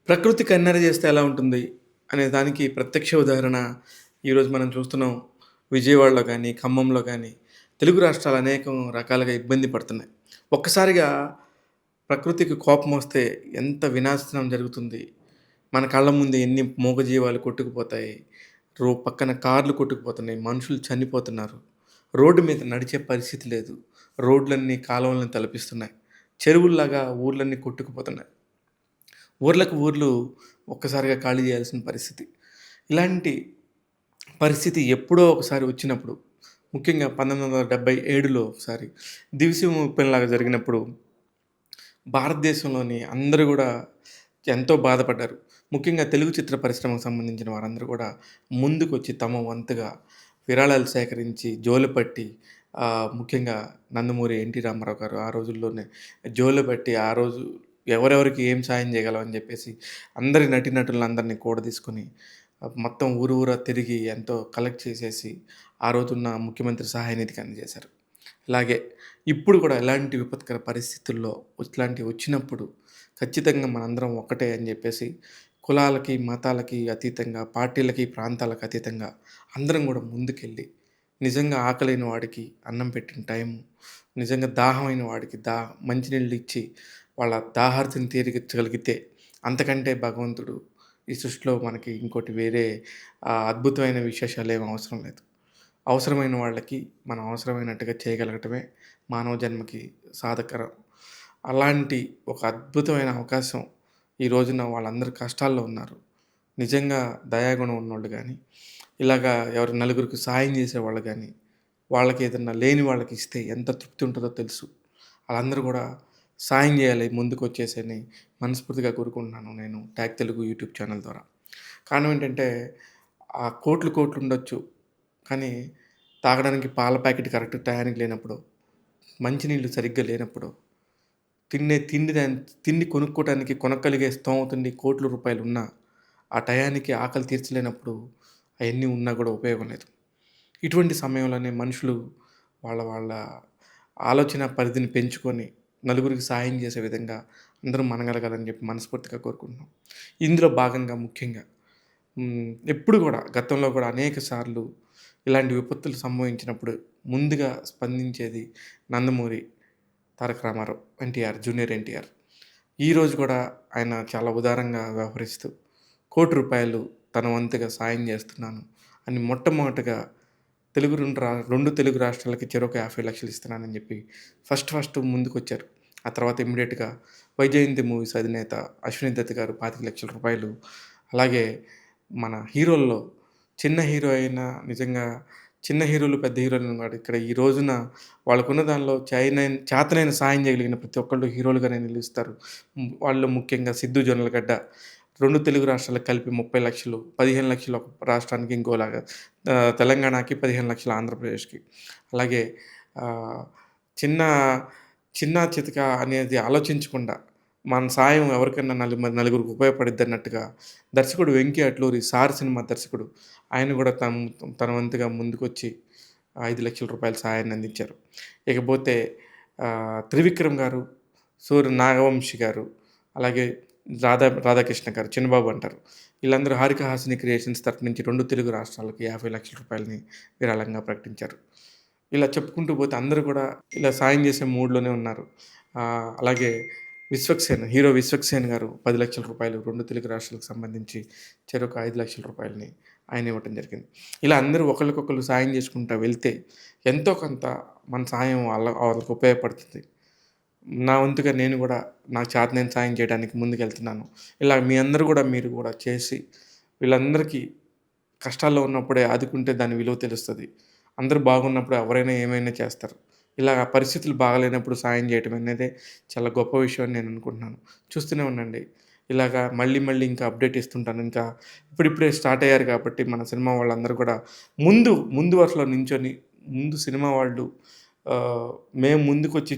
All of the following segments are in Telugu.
ప్రకృతి కన్నెర చేస్తే ఎలా ఉంటుంది? అనే దానికి ప్రత్యక్ష ఉదాహరణ ఈరోజు మనం చూస్తున్నాం. విజయవాడలో గానీ, ఖమ్మంలో గానీ, తెలుగు రాష్ట్రాలు అనేకం రకాలుగా ఇబ్బంది పడుతున్నాయి. ఒక్కసారిగా ప్రకృతికి కోపమొస్తే ఎంత వినాశనం జరుగుతుంది. మన కళ్ళ ముందే ఎన్ని మూగజీవాలు కొట్టుకుపోతాయి. పక్కన కార్లు కొట్టుకుపోతున్నాయి. మనుషులు చనిపోతున్నారు. రోడ్డు మీద నడిచే పరిస్థితి లేదు. రోడ్లన్నీ కాలువలను తలపిస్తున్నాయి. చెరువుల్లాగా ఊర్లన్నీ కొట్టుకుపోతున్నాయి. ఊర్లకు ఊర్లు ఒక్కసారిగా ఖాళీ చేయాల్సిన పరిస్థితి. ఇలాంటి పరిస్థితి ఎప్పుడో ఒకసారి వచ్చినప్పుడు, ముఖ్యంగా 1977లో ఒకసారి దివిసీమ ఉప్పెనలాగా జరిగినప్పుడు భారతదేశంలోని అందరూ గూడా ఎంతో బాధపడ్డారు. ముఖ్యంగా తెలుగు చిత్ర పరిశ్రమకు సంబంధించిన వారందరూ గూడా ముందుకొచ్చి తమ వంతుగా విరాళాలు సేకరించి జోలెపట్టి ముఖ్యంగా నందమూరి ఎన్టీ రామారావు గారు ఆ రోజుల్లోనే జోలెపట్టి ఆ రోజు ఎవరెవరికి ఏం సాయం చేయగలం అని జెప్పేసి అందరి నటీనటులందరిని కూడదీసుకొని మొత్తం ఊరు ఊరా తిరిగి ఎంతో కలెక్ట్ చేసేసి ఆ రోజున్న ముఖ్యమంత్రి సహాయ నిధికి అందజేశారు. అలాగే ఇప్పుడు కూడా ఎలాంటి విపత్కర పరిస్థితుల్లో ఇట్లాంటివి వచ్చినప్పుడు ఖచ్చితంగా మనందరం ఒకటే అని చెప్పేసి కులాలకి, మతాలకి అతీతంగా, పార్టీలకి, ప్రాంతాలకు అతీతంగా అందరం కూడా ముందుకెళ్ళి నిజంగా ఆకలైన వాడికి అన్నం పెట్టిన టైము, నిజంగా దాహమైన వాడికి మంచినీళ్ళు ఇచ్చి వాళ్ళ దాహార్తిని తీర్చగలిగితే అంతకంటే భగవంతుడు ఈ సృష్టిలో మనకి ఇంకోటి వేరే అద్భుతమైన విశేషాలేమి అవసరం లేదు. అవసరమైన వాళ్ళకి మనం అవసరమైనట్టుగా చేయగలగటమే మానవ జన్మకి సాధకరం. అలాంటి ఒక అద్భుతమైన అవకాశం ఈ రోజున వాళ్ళందరూ కష్టాల్లో ఉన్నారు. నిజంగా దయాగుణం ఉన్నోళ్ళు గానీ, ఇలాగా ఎవరు నలుగురికి సాయం చేసేవాళ్ళు గానీ, వాళ్ళకి ఏదన్నా లేని వాళ్ళకి ఇస్తే ఎంత తృప్తి ఉంటదో తెలుసు. ఆళ్ళందరూ గూడా సాయం జేయాలి ముందుకొచ్చేసని మనస్ఫూర్తిగా కోరుకుంటున్నాను నేను ట్యాగ్ తెలుగు యూట్యూబ్ ఛానల్ ద్వారా. కారణం ఏంటంటే, కోట్లు కోట్లుండొచ్చు. కానీ తాగడానికి పాల ప్యాకెట్ కరెక్ట్ టయానికి లేనప్పుడు, మంచినీళ్ళు సరిగ్గా లేనప్పుడు, తిండి కొనుక్కోవటానికి కొనగలిగే స్తోమత కోట్ల రూపాయలున్నా, ఆ టయానికి ఆకలి తీర్చలేనప్పుడు అయన్నీ ఉన్నా గూడా ఉపయోగం లేదు. ఇటువంటి సమయంలోనే మనుషులు వాళ్ళ వాళ్ళ ఆలోచన పరిధిని పెంచుకొని, నలుగురికి సాయం చేసే విధంగా అందరూ మనగలగాలని చెప్పి మనస్ఫూర్తిగా కోరుకుంటున్నాం. ఇందులో భాగంగా ముఖ్యంగా ఎప్పుడు గూడా గతంలో గూడా అనేక సార్లు ఇలాంటి విపత్తులు సంభవించినప్పుడు ముందుగా స్పందించేది నందమూరి తారక రామారావు, ఎన్టీఆర్, జూనియర్ ఎన్టీఆర్. ఈరోజు కూడా ఆయన చాలా ఉదారంగా వ్యవహరిస్తూ రూ. 1,00,00,000 తన వంతుగా సాయం చేస్తున్నాను అని మొట్టమొదటగా రెండు తెలుగు రాష్ట్రాలకి చెరొక 50,00,000 ఇస్తున్నానని చెప్పి ఫస్ట్ ముందుకొచ్చారు. ఆ తర్వాత ఇమ్మీడియేట్‌గా వైజయంతి మూవీస్ అధినేత అశ్విని దత్ గారు రూ. 25,00,000. అలాగే మన హీరోల్లో చిన్న హీరో అయినా నిజంగా చిన్న హీరోలు, పెద్ద హీరోలు కాదు. ఇక్కడ ఈ రోజున వాళ్ళకున్న దానిలో చేతనైన సాయం చేయగలిగిన ప్రతి ఒక్కళ్ళు హీరోలుగానే నిలుస్తారు. వాళ్ళు ముఖ్యంగా సిద్దు జొన్నలగడ్డ 2 తెలుగు రాష్ట్రాలకు కలిపి 30,00,000, 15,00,000 ఒక రాష్ట్రానికి ఇంకోలాగా తెలంగాణకి 15,00,000 ఆంధ్రప్రదేశ్‌కి. అలాగే ఆహ్, చిన్న చిన్న చితక అనేది ఆలోచించకుండా మన సాయం ఎవరికైనా నలుగురికి ఉపయోగపడిద్దన్నట్టుగా దర్శకుడు 'వెంకీ అట్లూరి' 'సార్' సినిమా దర్శకుడు. ఆయన గూడా తన వంతుగా ముందుకొచ్చి రూ. 5,00,000 సహాయాన్ని అందించారు. ఇకపోతే 'త్రివిక్రమ్' గారు, సూర్య నాగవంశి గారు, అలాగే రాధాకృష్ణ గారు, చిన్నబాబు అంటారు. వీళ్ళందరూ 'హారిక హాసిని క్రియేషన్స్' తరపు నుంచి 2 తెలుగు రాష్ట్రాలకి రూ. 50,00,000 విరాళంగా ప్రకటించారు. ఇలా చెప్పుకుంటూ పోతే అందరూ కూడా ఇలా సాయం చేసే మూడ్‌లోనే ఉన్నారు. అలాగే హీరో విశ్వక్సేన్ గారు రూ. 10,00,000 2 తెలుగు రాష్ట్రాలకు సంబంధించి చెరొక రూ. 5,00,000 ఆయన ఇవ్వటం జరిగింది. ఇలా అందరూ ఒకళ్ళకొకళ్ళు సాయం చేసుకుంటా వెళ్తే ఎంతో కొంత మన సాయం వాళ్ళకి ఉపయోగపడుతుంది. నా వంతుగా నేను గూడా నాకు చేతనైన సాయం చేయడానికి ముందుకెళ్తున్నాను. ఇలా మీరు కూడా చేసి వీళ్ళందరికీ కష్టాల్లో ఉన్నప్పుడే ఆదుకుంటే దాని విలువ తెలుస్తది. అందరూ బాగున్నప్పుడు ఎవరైనా ఏమైనా చేస్తారు. ఇలా పరిస్థితులు బాగాలేనప్పుడు సాయం చేయటం అనేదే చాలా గొప్ప విషయం అని నేను అనుకుంటున్నాను. చూస్తూనే ఉండండి. ఇలాగా మళ్ళీ ఇంకా అప్డేట్ ఇస్తుంటాను. ఇంకా ఇప్పుడిప్పుడే స్టార్ట్ అయ్యారు కాబట్టి మన సినిమా వాళ్ళందరూ కూడా ముందు వరుసలో నించొని సినిమా వాళ్ళు మేము ముందుకొచ్చి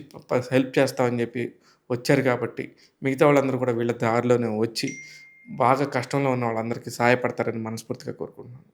హెల్ప్ చేస్తామని చెప్పి వచ్చారు కాబట్టి మిగతా వాళ్ళందరూ కూడా వీళ్ళ దారిలోనే వచ్చి బాగా కష్టంలో ఉన్న వాళ్ళందరికీ సహాయపడతారని మనస్ఫూర్తిగా కోరుకుంటున్నాను.